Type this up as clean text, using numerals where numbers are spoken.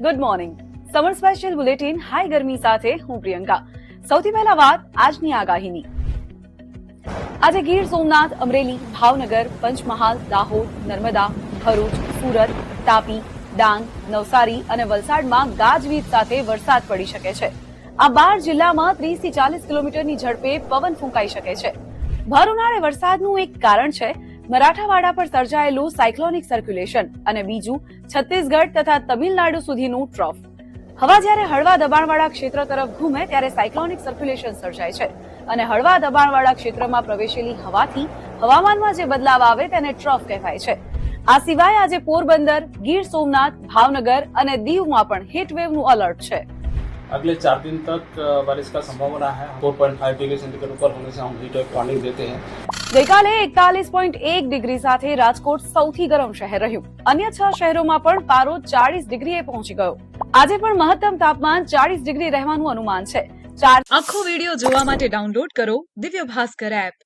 Good morning. Summer special bulletin high ગરમી સાથે હું પ્રિયંકા. સૌથી પહેલા વાત આજની આગાહીની. આજે ગીર સોમનાથ, અમરેલી, ભાવનગર, પંચમહાલ, દાહોદ, નર્મદા, ભરૂચ, સુરત, તાપી, ડાંગ, નવસારી અને વલસાડમાં ગાજવીજ સાથે વરસાદ પડી શકે છે. આ 12 જિલ્લામાં 30 થી 40 કિલોમીટરની ઝડપે પવન ફૂંકાઈ શકે છે. ભર ઉનાળે વરસાદનું એક કારણ છે મરાઠાવાડા પર સર્જાયેલું સાયક્લોનિક સર્ક્યુલેશન અને બીજું છત્તીસગઢ તથા તમિલનાડુ સુધીનું ટ્રફ. હવા જ્યારે હળવા દબાણવાળા ક્ષેત્ર તરફ ઘૂમે ત્યારે સાયક્લોનિક સર્ક્યુલેશન સર્જાય છે અને હળવા દબાણવાળા ક્ષેત્રમાં પ્રવેશેલી હવાથી હવામાનમાં જે બદલાવ આવે તેને ટ્રફ કહેવાય છે. આ સિવાય આજે પોરબંદર, ગીર સોમનાથ, ભાવનગર અને દીવમાં પણ હીટવેવનું એલર્ટ છે. अगले 4 दिन तक बारिश का संभावना है. 4.5 डिग्री सेंटीग्रेड ऊपर होने से हम हीट वेव वार्निंग देते हैं. ગઈકાલે 41.1 ડિગ્રી સાથે રાજકોટ સૌથી ગરમ શહેર રહ્યું. અન્ય 6 શહેરોમાં પણ પારો 40 ડિગ્રીએ પહોંચી ગયો. આજે પણ મહત્તમ તાપમાન 40 ડિગ્રી રહેવાનું અનુમાન છે. આખો વિડીયો જોવા માટે ડાઉનલોડ કરો દિવ્ય ભાસ્કર એપ.